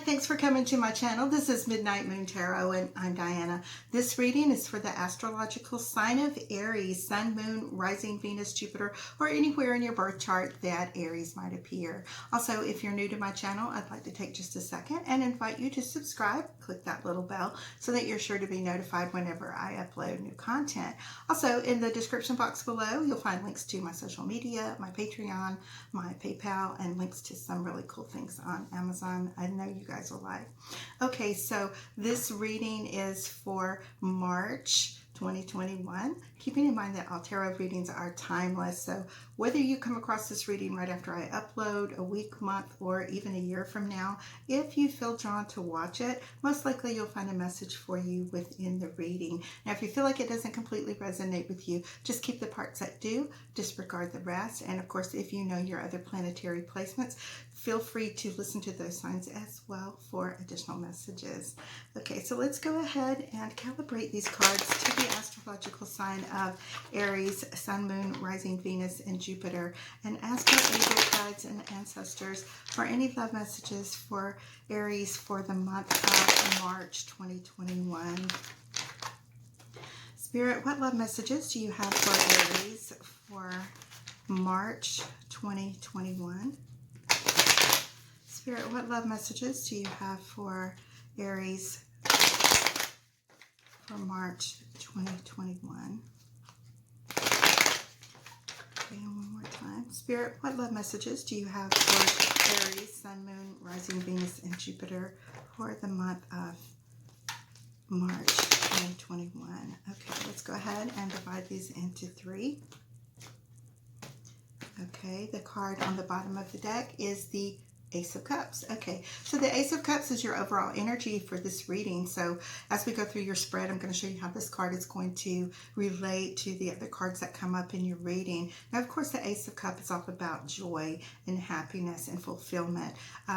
thanks for coming to my channel. This is Midnight Moon Tarot and I'm Diana. This reading is for the astrological sign of Aries, Sun, Moon, Rising, Venus, Jupiter, or anywhere in your birth chart that Aries might appear. Also, if you're new to my channel, I'd like to take just a second and invite you to subscribe. Click that little bell so that you're sure to be notified whenever I upload new content. Also, in the description box below, you'll find links to my social media, my Patreon, my PayPal, and links to some really cool things on Amazon. I know you guys will like. Okay, so this reading is for March 2021. Keeping in mind that all tarot readings are timeless, so whether you come across this reading right after I upload, a week, month, or even a year from now, if you feel drawn to watch it, most likely you'll find a message for you within the reading. Now, if you feel like it doesn't completely resonate with you, just keep the parts that do, disregard the rest. And of course, if you know your other planetary placements, feel free to listen to those signs as well for additional messages. Okay, so let's go ahead and calibrate these cards to the astrological sign of Aries, Sun, Moon, Rising, Venus, and Jupiter, and ask our angel guides and ancestors for any love messages for Aries for the month of March 2021. Spirit, what love messages do you have for Aries for March 2021? Spirit, what love messages do you have for Aries for March 2021? Okay, and one more time. Spirit, what love messages do you have for Aries, Sun, Moon, Rising, Venus, and Jupiter for the month of March 2021? Okay, let's go ahead and divide these into three. Okay, the card on the bottom of the deck is the Ace of Cups. Okay, so the Ace of Cups is your overall energy for this reading. So as we go through your spread, I'm going to show you how this card is going to relate to the other cards that come up in your reading. Now, of course, the Ace of Cups is all about joy and happiness and fulfillment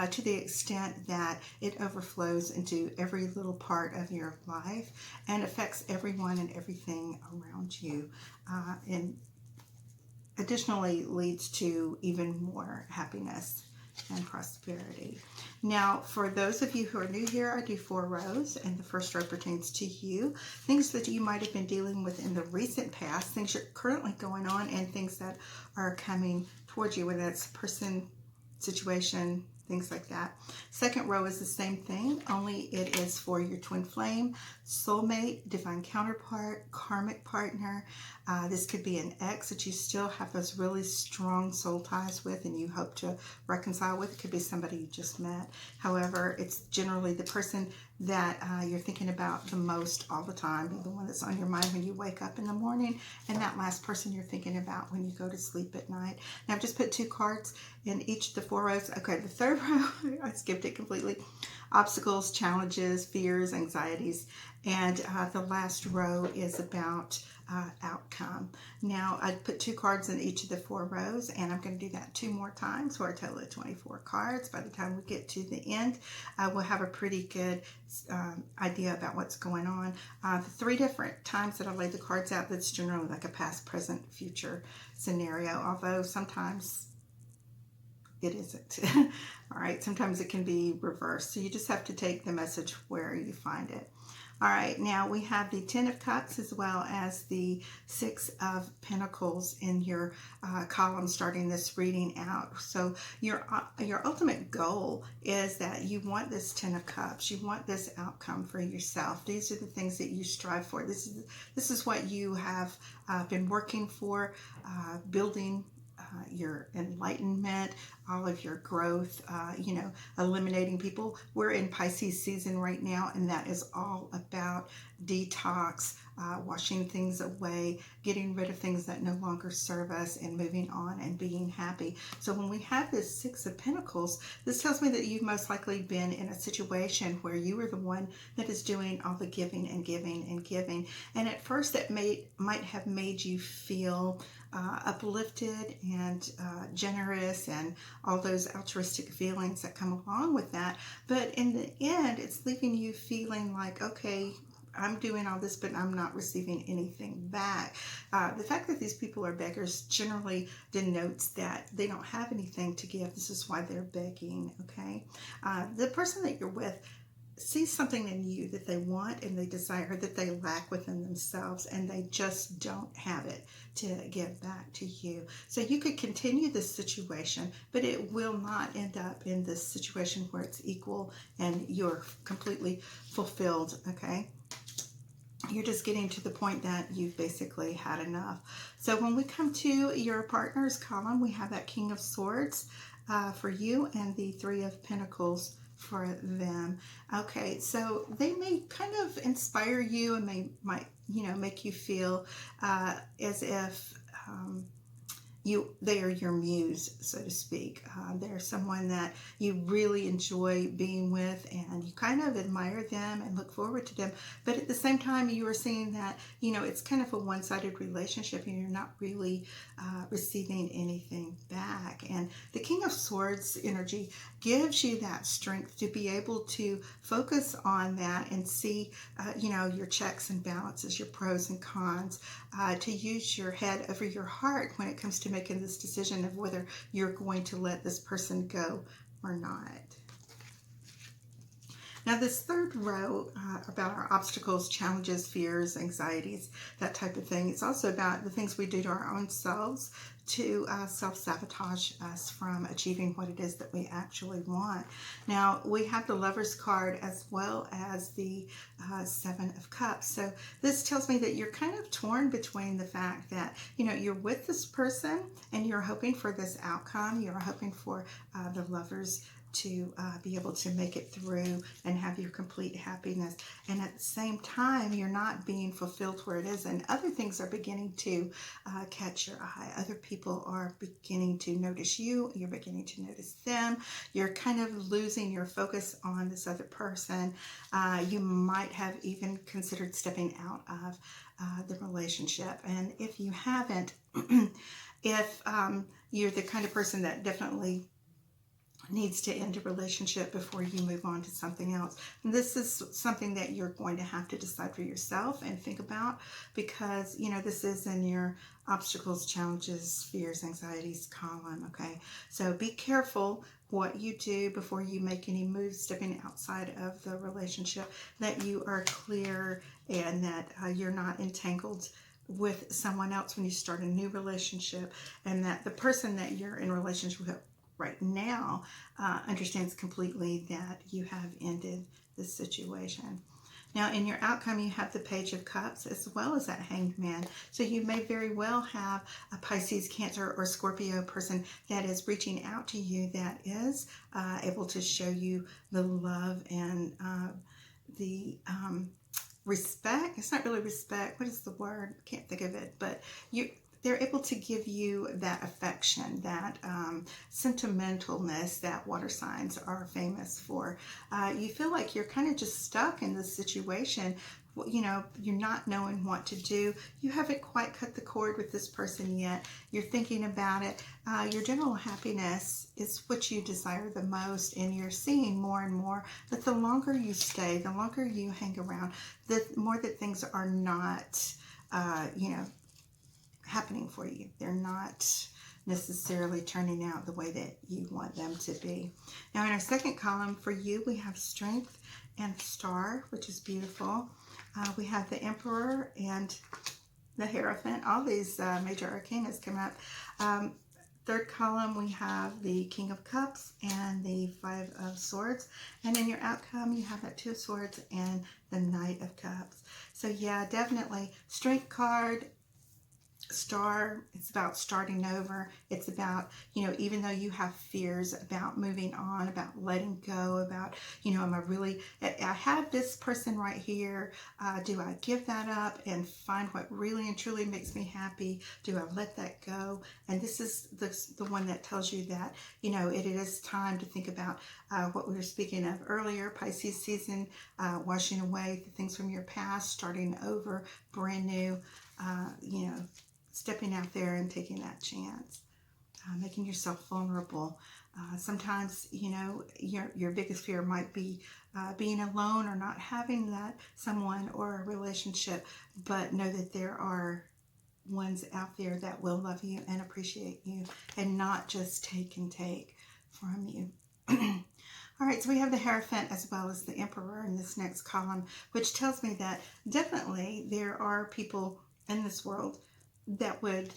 to the extent that it overflows into every little part of your life and affects everyone and everything around you. And additionally leads to even more happiness and prosperity. Now, for those of you who are new here, I do 4 rows, and the first row pertains to you. Things that you might have been dealing with in the recent past, things you're currently going on, and things that are coming towards you, whether that's person, situation, things like that. Second row is the same thing, only it is for your twin flame, soulmate, divine counterpart, karmic partner. This could be an ex that you still have those really strong soul ties with and you hope to reconcile with. It could be somebody you just met. However, it's generally the person that you're thinking about the most all the time, the one that's on your mind when you wake up in the morning, and that last person you're thinking about when you go to sleep at night. Now, I've just put 2 cards in each of the 4 rows. Okay, the third row, I skipped it completely. Obstacles, challenges, fears, anxieties, and the last row is about outcome. Now, I put 2 cards in each of the 4 rows, and I'm going to do that 2 more times for a total of 24 cards. By the time we get to the end, we'll have a pretty good idea about what's going on. The 3 different times that I laid the cards out, that's generally like a past, present, future scenario, although sometimes it isn't. All right, sometimes it can be reversed. So you just have to take the message where you find it. All right, now we have the 10 of Cups as well as the 6 of Pentacles in your column starting this reading out. So your ultimate goal is that you want this 10 of Cups. You want this outcome for yourself. These are the things that you strive for. This is what you have been working for, building your enlightenment, all of your growth, eliminating people. We're in Pisces season right now, and that is all about detox, washing things away, getting rid of things that no longer serve us, and moving on and being happy. So when we have this 6 of Pentacles, this tells me that you've most likely been in a situation where you were the one that is doing all the giving and giving and giving. And at first that might have made you feel uplifted and generous and all those altruistic feelings that come along with that. But in the end, it's leaving you feeling like, okay, I'm doing all this, but I'm not receiving anything back. The fact that these people are beggars generally denotes that they don't have anything to give. This is why they're begging, okay? The person that you're with sees something in you that they want and they desire, that they lack within themselves, and they just don't have it to give back to you. So you could continue this situation, but it will not end up in this situation where it's equal and you're completely fulfilled, okay? You're just getting to the point that you've basically had enough. So when we come to your partner's column, we have that King of Swords for you and the Three of Pentacles for them. Okay, so they may kind of inspire you and might make you feel as if they are your muse, so to speak. They're someone that you really enjoy being with, and you kind of admire them and look forward to them. But at the same time, you are seeing that, it's kind of a one-sided relationship and you're not really receiving anything back. And the King of Swords energy gives you that strength to be able to focus on that and see, your checks and balances, your pros and cons, to use your head over your heart when it comes to making this decision of whether you're going to let this person go or not. Now this third row about our obstacles, challenges, fears, anxieties, that type of thing, it's also about the things we do to our own selves to self-sabotage us from achieving what it is that we actually want. Now we have the Lover's card as well as the Seven of Cups. So this tells me that you're kind of torn between the fact that, you're with this person and you're hoping for this outcome. You're hoping for the Lovers to be able to make it through and have your complete happiness. And at the same time, you're not being fulfilled where it is. And other things are beginning to catch your eye. Other people are beginning to notice you. You're beginning to notice them. You're kind of losing your focus on this other person. You might have even considered stepping out of the relationship. And if you haven't, if you're the kind of person that definitely needs to end a relationship before you move on to something else. And this is something that you're going to have to decide for yourself and think about, because, this is in your obstacles, challenges, fears, anxieties column, okay? So be careful what you do before you make any moves stepping outside of the relationship, that you are clear and that you're not entangled with someone else when you start a new relationship, and that the person that you're in relationship with right now understands completely that you have ended the situation. Now in your outcome, you have the Page of Cups as well as that Hanged Man. So you may very well have a Pisces, Cancer, or Scorpio person that is reaching out to you, that is able to show you the love and the respect. It's not really respect. What is the word? Can't think of it. But they're able to give you that affection, that sentimentalness that water signs are famous for. You feel like you're kind of just stuck in this situation. You're not knowing what to do. You haven't quite cut the cord with this person yet. You're thinking about it. Your general happiness is what you desire the most, and you're seeing more and more that the longer you stay, the longer you hang around, the more that things are not, happening for you. They're not necessarily turning out the way that you want them to be. Now in our second column for you, we have Strength and Star, which is beautiful. We have the Emperor and the Hierophant. All these major arcanas come up. Third column, we have the King of Cups and the Five of Swords. And in your outcome, you have that Two of Swords and the Knight of Cups. So yeah, definitely Strength card, Star, it's about starting over. It's about, even though you have fears about moving on, about letting go, about, I have this person right here. Do I give that up and find what really and truly makes me happy? Do I let that go? And this is the one that tells you that, it is time to think about what we were speaking of earlier, Pisces season, washing away the things from your past, starting over, brand new, stepping out there and taking that chance. making yourself vulnerable. Sometimes, you know, your biggest fear might be being alone or not having that someone or a relationship, but know that there are ones out there that will love you and appreciate you and not just take and take from you. All right, so we have the Hierophant as well as the Emperor in this next column, which tells me that definitely there are people in this world that would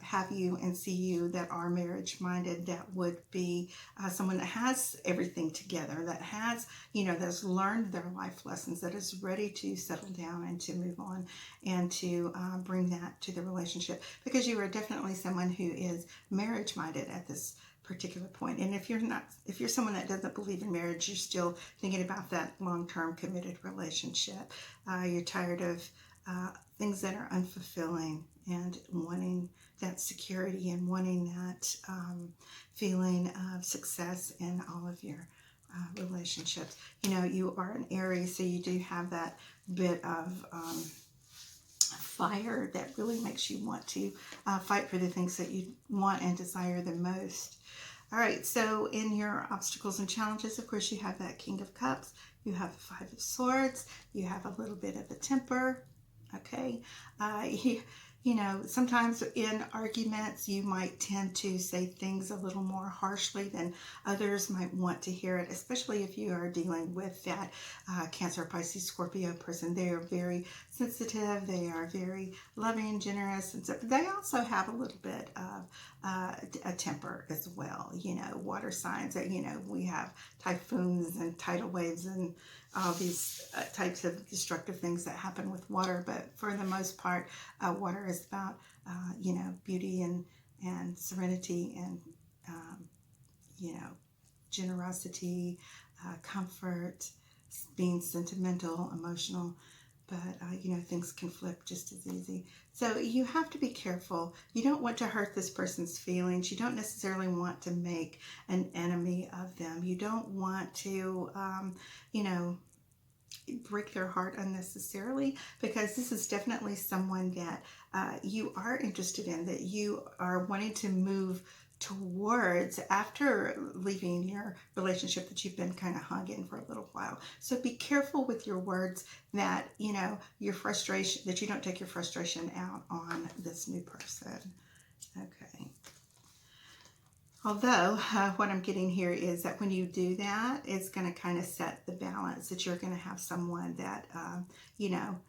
have you and see you that are marriage minded, that would be someone that has everything together, that has, you know, that's learned their life lessons, that is ready to settle down and to move on and to bring that to the relationship, because you are definitely someone who is marriage minded at this particular point. And if you're not, if you're someone that doesn't believe in marriage, you're still thinking about that long-term committed relationship. You're tired of things that are unfulfilling and wanting that security and wanting that feeling of success in all of your relationships. You know, you are an Aries, so you do have that bit of fire that really makes you want to fight for the things that you want and desire the most. All right, so in your obstacles and challenges, of course, you have that King of Cups, you have the Five of Swords, you have a little bit of a temper, okay? You know, sometimes in arguments, you might tend to say things a little more harshly than others might want to hear it, especially if you are dealing with that Cancer, Pisces, Scorpio person. They are very sensitive, they are very loving, generous, and so they also have a little bit of a temper as well. You know, water signs that, you know, we have typhoons and tidal waves and all these types of destructive things that happen with water, but for the most part, water is about, you know, beauty and serenity and, you know, generosity, comfort, being sentimental, emotional, but, you know, things can flip just as easy. So you have to be careful. You don't want to hurt this person's feelings. You don't necessarily want to make an enemy of them. You don't want to, you know, break their heart unnecessarily, because this is definitely someone that you are interested in, that you are wanting to move towards after leaving your relationship that you've been kind of hung in for a little while. So be careful with your words, that, you know, your frustration, that you don't take your frustration out on this new person. Okay. Although what I'm getting here is that when you do that, it's going to kind of set the balance, that you're going to have someone that, you know,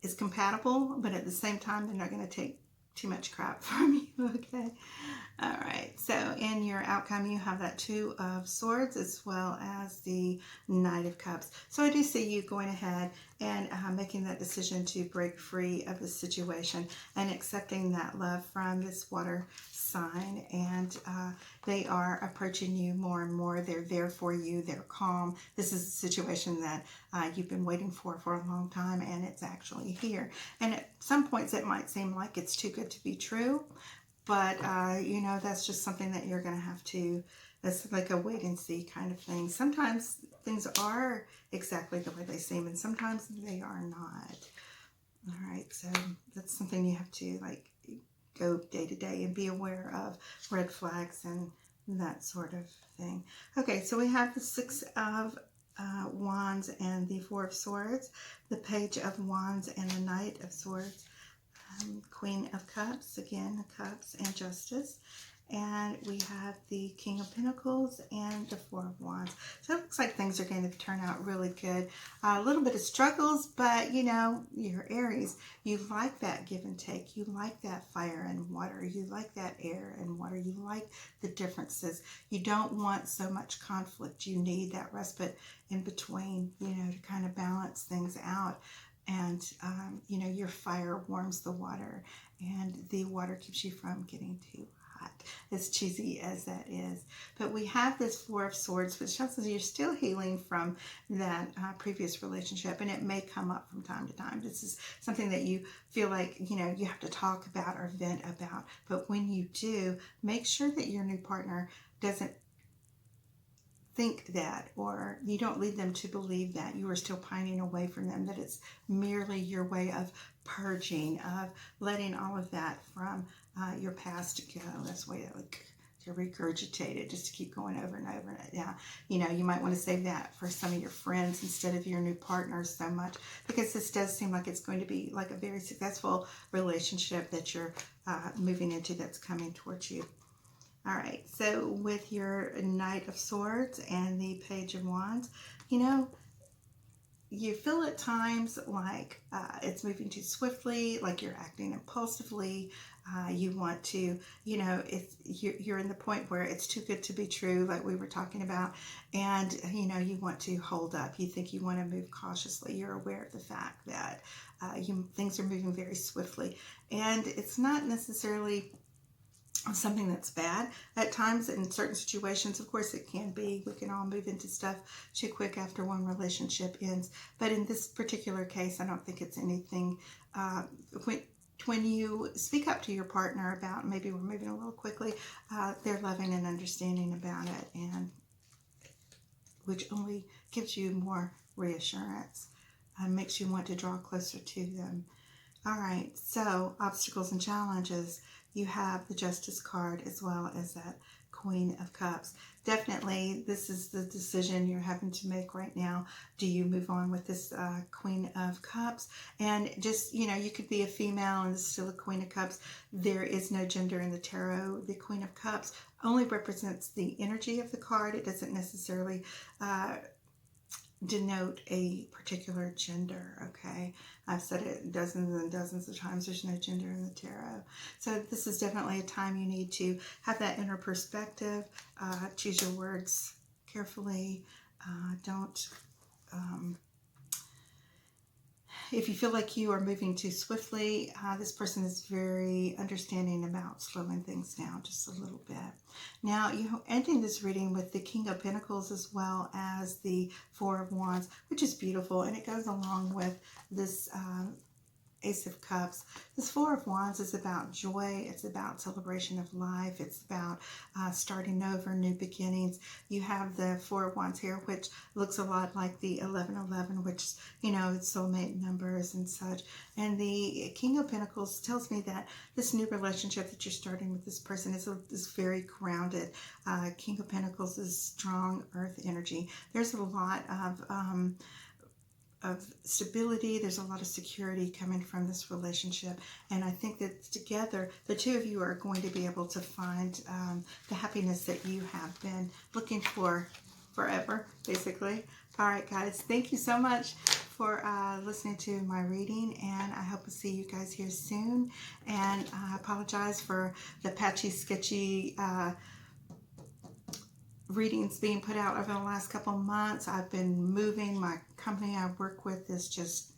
is compatible, but at the same time, they're not going to take too much crap from you, okay? All right, so in your outcome, you have that Two of Swords as well as the Knight of Cups. So I do see you going ahead and making that decision to break free of the situation and accepting that love from this water sign. And they are approaching you more and more. They're there for you. They're calm. This is a situation that you've been waiting for a long time, and it's actually here. And at some points, it might seem like it's too good to be true. But, you know, that's just something that you're going to have to, that's like a wait and see kind of thing. Sometimes things are exactly the way they seem, and sometimes they are not. All right, so that's something you have to, like, go day to day and be aware of red flags and that sort of thing. Okay, so we have the Six of Wands and the Four of Swords, the Page of Wands and the Knight of Swords. Queen of Cups, again, Cups and Justice. And we have the King of Pentacles and the Four of Wands. So it looks like things are going to turn out really good. A little bit of struggles, but, you know, you're Aries. You like that give and take. You like that fire and water. You like that air and water. You like the differences. You don't want so much conflict. You need that respite in between, you know, to kind of balance things out. And, you know, your fire warms the water, and the water keeps you from getting too hot, as cheesy as that is. But we have this Four of Swords, which tells us you're still healing from that previous relationship, and it may come up from time to time. This is something that you feel like, you know, you have to talk about or vent about. But when you do, make sure that your new partner doesn't think that, or you don't lead them to believe that you are still pining away from them, that it's merely your way of purging, of letting all of that from your past to go. That's the way to regurgitate it, just to keep going over and over. Yeah, you know, you might want to save that for some of your friends instead of your new partners so much, because this does seem like it's going to be like a very successful relationship that you're moving into, that's coming towards you. All right, so with your Knight of Swords and the Page of Wands, you know, you feel at times like it's moving too swiftly, like you're acting impulsively. You want to, you know, you're in the point where it's too good to be true, like we were talking about, and, you know, you want to hold up. You think you want to move cautiously. You're aware of the fact that things are moving very swiftly, and it's not necessarily something that's bad. At times, in certain situations, of course it can be. We can all move into stuff too quick after one relationship ends. But in this particular case, I don't think it's anything. When you speak up to your partner about maybe we're moving a little quickly, they're loving and understanding about it, and which only gives you more reassurance, makes you want to draw closer to them. All right, so obstacles and challenges. You have the Justice card as well as that Queen of Cups. Definitely, this is the decision you're having to make right now. Do you move on with this Queen of Cups? And just, you know, you could be a female and it's still a Queen of Cups. There is no gender in the tarot. The Queen of Cups only represents the energy of the card. It doesn't necessarily denote a particular gender. Okay, I've said it dozens and dozens of times, there's no gender in the tarot. So this is definitely a time you need to have that inner perspective. Choose your words carefully. Don't if you feel like you are moving too swiftly, this person is very understanding about slowing things down just a little bit. Now, you're ending this reading with the King of Pentacles as well as the Four of Wands, which is beautiful, and it goes along with this Ace of Cups. This Four of Wands is about joy. It's about celebration of life. It's about starting over, new beginnings. You have the Four of Wands here, which looks a lot like the 1111, which, you know, it's soulmate numbers and such. And the King of Pentacles tells me that this new relationship that you're starting with this person is very grounded. King of Pentacles is strong earth energy. There's a lot of stability. There's a lot of security coming from this relationship, and I think that together the two of you are going to be able to find the happiness that you have been looking for forever, basically. All right, guys, thank you so much for listening to my reading, and I hope to see you guys here soon. And I apologize for the patchy, sketchy readings being put out over the last couple of months. I've been moving. My company I work with is just,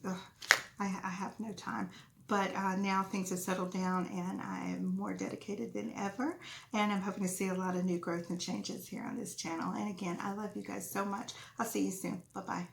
I have no time. But now things have settled down and I am more dedicated than ever. And I'm hoping to see a lot of new growth and changes here on this channel. And again, I love you guys so much. I'll see you soon. Bye-bye.